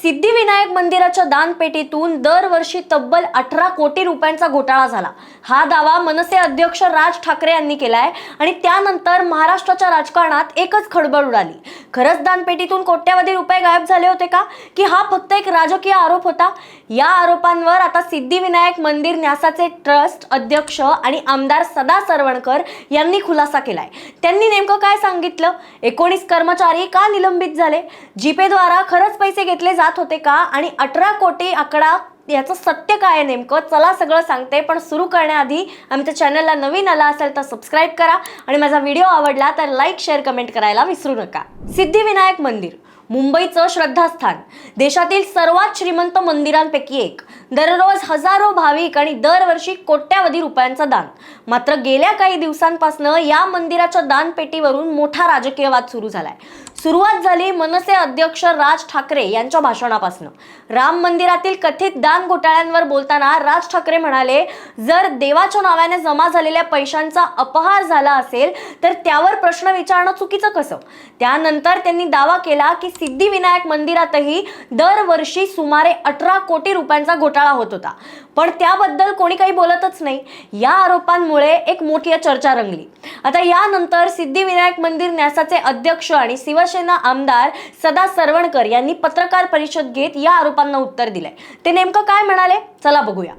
सिद्धिविनायक मंदिराच्या दानपेटीतून दरवर्षी तब्बल 18 कोटी रुपयांचा घोटाळा झाला। हा दावा मनसे अध्यक्ष राज ठाकरे यांनी केलाय आणि त्यानंतर महाराष्ट्राच्या राजकारणात एकच खळबळ उडाली। खरंच दानपेटीतून कोट्यवधी रुपये गायब झाले होते का, की हा फक्त एक राजकीय आरोप होता? या आरोपांवर आता सिद्धिविनायक मंदिर न्यासाचे ट्रस्ट अध्यक्ष आणि आमदार सदा सरवणकर यांनी खुलासा केलाय। त्यांनी नेमकं काय सांगितलं? 19 कर्मचारी का निलंबित झाले? जीपे द्वारा खरंच पैसे घेतले जात होते का? आणि 18 कोटी आकडा याचं सत्य काय आहे नेमकं? चला सगळं सांगते, पण सुरू करण्याआधी आमच्या चॅनलला नवीन आला असेल तर सबस्क्राइब करा आणि माझा व्हिडिओ आवडला तर लाईक शेअर कमेंट करायला विसरू नका। सिद्धिविनायक मंदिर मुंबईचं श्रद्धास्थान, देशातील सर्वात श्रीमंत मंदिरांपैकी एक। दररोज हजारो भाविक आणि दरवर्षी कोट्यवधी रुपयांचं दान। मात्र गेल्या काही दिवसांपासून या मंदिराच्या दानपेटीवरून मोठा राजकीय वाद सुरू झालाय। सुरुवात झाली मनसे अध्यक्ष राज ठाकरे यांच्या भाषणापासून। राम मंदिरातील कथित दान घोटाळ्यांवर बोलताना राज ठाकरे म्हणाले, जर देवाच्या नावाने जमा झालेल्या पैशांचा अपहार झाला असेल तर त्यावर प्रश्न विचारणं चुकीचं कसं? त्यानंतर त्यांनी दावा केला की सिद्धिविनायक मंदिरातही दरवर्षी सुमारे 18 कोटी रुपयांचा घोटाळा होत होता, पण त्याबद्दल कोणी काही बोलतच नाही। या आरोपांमुळे एक मोठी चर्चा रंगली। आता यानंतर सिद्धिविनायक मंदिर न्यासाचे अध्यक्ष आणि शिवसेना आमदार सदा सरवणकर यांनी पत्रकार परिषद घेत या आरोपांना उत्तर दिलंय। ते नेमकं काय म्हणाले, चला बघूया।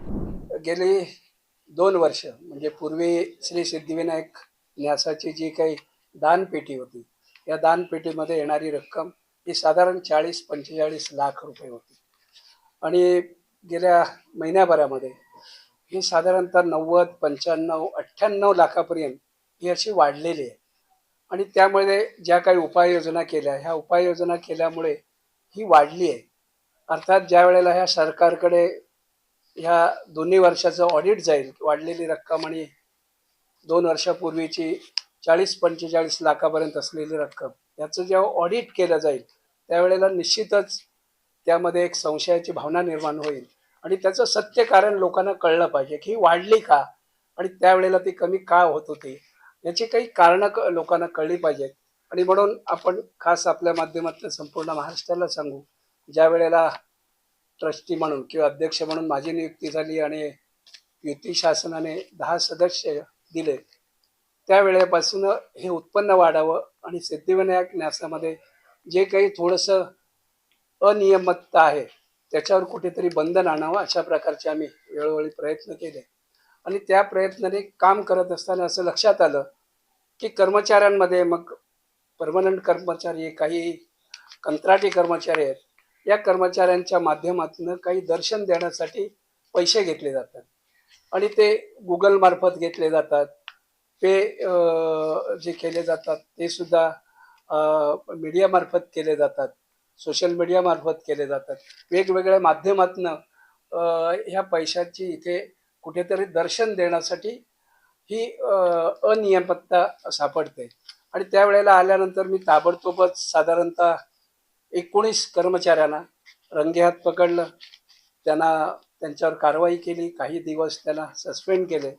गेली 2 वर्ष म्हणजे पूर्वी श्री सिद्धिविनायक न्यासाची जी काही दानपेटी होती, या दानपेटीमध्ये येणारी रक्कम ही साधारण 40-45 लाख रुपये होती आणि गेल्या महिन्याभरामध्ये ही साधारणतः 90, 95, 98 लाखापर्यंत ही अशी वाढलेली आहे। आणि त्यामुळे ज्या काही उपाययोजना केल्या, ह्या उपाययोजना केल्यामुळे ही वाढली आहे। अर्थात ज्या वेळेला ह्या सरकारकडे ह्या दोन्ही वर्षाचं ऑडिट जाईल, वाढलेली रक्कम आणि 2 वर्षापूर्वीची 40-45 लाखापर्यंत असलेली रक्कम, याचं जेव्हा ऑडिट केलं जाईल त्यावेळेला निश्चितच त्यामध्ये एक संशयाची भावना निर्माण होईल आणि त्याचं सत्य कारण लोकांना कळलं पाहिजे की ही वाढली का आणि त्यावेळेला ती कमी का होत होती, याची काही कारणं लोकांना कळली पाहिजेत। आणि म्हणून आपण खास आपल्या माध्यमातून संपूर्ण महाराष्ट्राला सांगू, ज्या वेळेला ट्रस्टी म्हणून किंवा अध्यक्ष म्हणून माझी नियुक्ती झाली आणि युती शासनाने 10 सदस्य दिले, त्यावेळेपासून हे उत्पन्न वाढावं आणि सिद्धिविनायक न्यासामध्ये जे काही थोडंसं अनियमितता आहे त्याच्यावर कुठेतरी बंधन आणावं, अशा प्रकारचे आम्ही वेळोवेळी प्रयत्न केले। आणि त्या प्रयत्नाने काम करत असताना असं लक्षात आलं की कर्मचाऱ्यांमध्ये, मग परमनंट कर्मचारी, काही कंत्राटी कर्मचारी आहेत, या कर्मचाऱ्यांच्या माध्यमातून काही दर्शन देण्यासाठी पैसे घेतले जातात आणि ते गुगल मार्फत घेतले जातात। पे जे केले जातात ते सुद्धा मीडिया मार्फत केले जातात, सोशल मीडिया मार्फत केले जातात। वेगवेगळ्या माध्यमातून ह्या पैशाची इथे कुठेतरी दर्शन देण्यासाठी ही अनियमितता सापडते। आणि त्यावेळेला आल्यानंतर मी ताबडतोबच साधारणतः 19 कर्मचाऱ्यांना रंगेहात पकडलं, त्यांच्यावर कारवाई केली, काही दिवस त्यांना सस्पेंड केले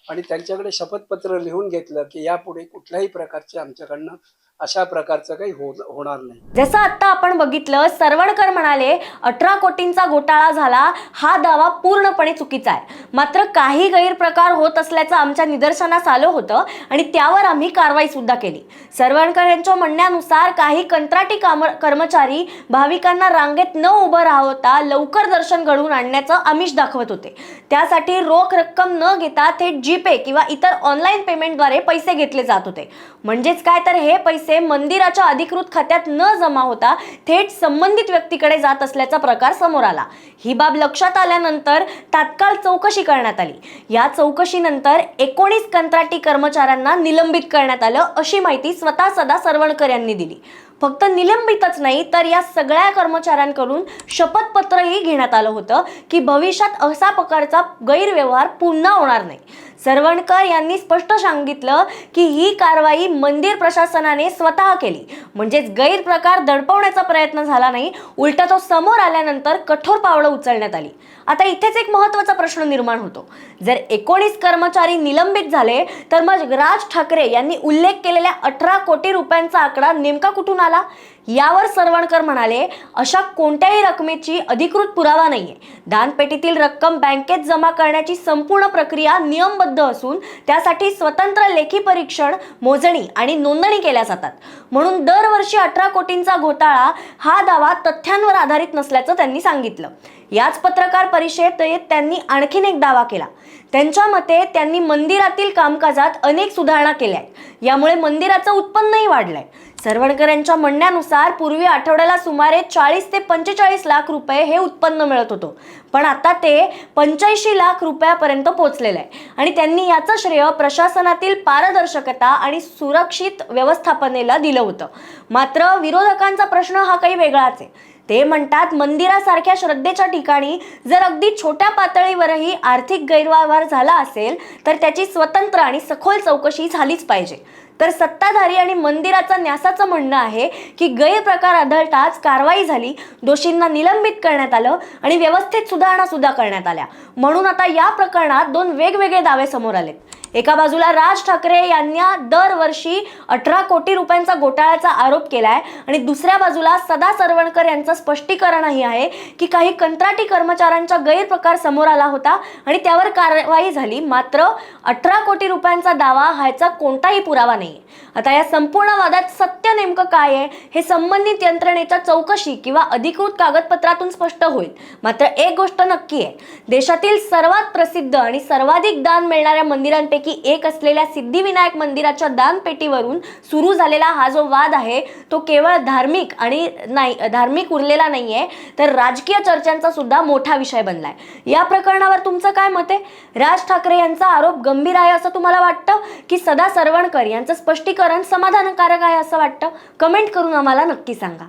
आणि त्यांच्याकडे शपथपत्र लिहून घेतलं की यापुढे कुठल्याही प्रकारचे आमच्याकडनं अशा प्रकारचं काही होणार नाही। जसं आता आपण बघितलं, सरवणकर म्हणाले 18 कोटींचा घोटाळा झाला, हा दावा पूर्णपणे चुकीचा आहे। मात्र काही गैरप्रकार होत असल्याचं आमच्या निदर्शनास आलं होतं आणि त्यावर आम्ही कारवाई सुद्धा केली। सरवणकर यांच्या म्हणण्यानुसार काही कंत्राटी कर्मचारी भाविकांना रांगेत न उभं राहता लवकर दर्शन घडवून आणण्याचं आमिष दाखवत होते। त्यासाठी रोख रक्कम न घेता थेट जीपे किंवा इतर ऑनलाईन पेमेंटद्वारे पैसे घेतले जात होते। म्हणजेच काय तर हे पैसे मंदिराच्या अधिकृत खात्यात न जमा होता थेट संबंधित व्यक्तीकडे जात असल्याचा प्रकार समोर आला। ही बाब लक्षात आल्यानंतर तात्काळ चौकशी करण्यात आली। या चौकशीनंतर 19 कंत्राटी कर्मचाऱ्यांना निलंबित करण्यात आलं, अशी माहिती स्वतः सदा सरवणकर यांनी दिली। फक्त निलंबितच नाही तर या सगळ्या कर्मचाऱ्यांकडून शपथपत्रही घेण्यात आलं होतं की भविष्यात असा प्रकारचा गैरव्यवहार पुन्हा होणार नाही। सरवणकर यांनी स्पष्ट सांगितलं की ही कारवाई मंदिर प्रशासनाने स्वतः केली, म्हणजेच गैरप्रकार दडपवण्याचा प्रयत्न झाला नाही, उलटा तो समोर आल्यानंतर कठोर पावलं उचलण्यात आली। आता इथेच एक महत्त्वाचा प्रश्न निर्माण होतो, जर 19 कर्मचारी निलंबित झाले तर मग राज ठाकरे यांनी उल्लेख केलेल्या 18 कोटी रुपयांचा आकडा नेमका कुठून आला? यावर सरवणकर म्हणाले, अशा कोणत्याही रकमेची अधिकृत पुरावा नाहीये. दानपेटीतील रक्कम बँकेत जमा करण्याची संपूर्ण प्रक्रिया नियमबद्ध असून त्यासाठी स्वतंत्र लेखी परीक्षण, मोजणी आणि नोंदणी केल्या जातात. म्हणून दरवर्षी 18 कोटींचा घोटाळा हा दावा तथ्यांवर आधारित नसल्याचं त्यांनी सांगितलं. याच पत्रकार परिषदेत त्यांनी आणखीन एक दावा केला. त्यांच्या मते त्यांनी मंदिरातील कामकाजात अनेक सुधारणा केल्या आहेत. यामुळे मंदिराचं उत्पन्नही वाढलंय. सरवणकर यांच्या म्हणण्यानुसार पूर्वी आठवड्याला सुमारे 40 ते 45 लाख रुपये हे उत्पन्न मिळत होतं, पण आता ते 85 लाख रुपयापर्यंत पोहोचलेलं आहे. आणि त्यांनी याचं श्रेय प्रशासनातील पारदर्शकता आणि सुरक्षित व्यवस्थापनेला दिलं होतं. मात्र विरोधकांचा प्रश्न हा काही वेगळाच आहे. ते म्हणतात, मंदिरासारख्या श्रद्धेच्या ठिकाणी जर अगदी छोट्या पातळीवरही आर्थिक गैरव्यवहार झाला असेल तर त्याची स्वतंत्र आणि सखोल चौकशी झालीच पाहिजे. तर सत्ताधारी आणि मंदिराचा न्यासाचं म्हणणं आहे की गैरप्रकार आढळताच कारवाई झाली, दोषींना निलंबित करण्यात आलं आणि व्यवस्थेत सुधारणा सुद्धा करण्यात आल्या. म्हणून आता या प्रकरणात दोन वेगवेगळे दावे समोर आलेत. एका बाजूला राज ठाकरे यांना दरवर्षी 18 कोटी रुपयांचा घोटाळ्याचा आरोप केलाय आणि दुसऱ्या बाजूला सदा सरवणकर यांचं स्पष्टीकरणही आहे की काही कंत्राटी कर्मचाऱ्यांचा गैरप्रकार समोर आला होता आणि त्यावर कारवाई झाली. मात्र 18 कोटी रुपयांचा दावा ह्याचा कोणताही पुरावा नाही. आता या संपूर्ण वादात सत्य नेमकं काय आहे हे संबंधित यंत्रणेच्या चौकशी किंवा अधिकृत कागदपत्रातून स्पष्ट होईल. मात्र एक गोष्ट नक्की आहे, देशातील सर्वात प्रसिद्ध आणि सर्वाधिक दान मिळणाऱ्या मंदिरांपैकी एक असलेल्या सिद्धिविनायक मंदिराच्या दानपेटीवरून सुरू झालेला हा जो वाद आहे तो केवळ धार्मिक उरलेला नाहीये, तर राजकीय चर्चांचा सुद्धा मोठा विषय बनलाय. या प्रकरणावर तुमचं काय मत आहे? राज ठाकरे यांचा आरोप गंभीर आहे असं तुम्हाला वाटतं की सदा सरवणकर यांचं स्पष्टीकरण समाधानकारक आहे असं वाटतं? कमेंट करून आम्हाला नक्की सांगा.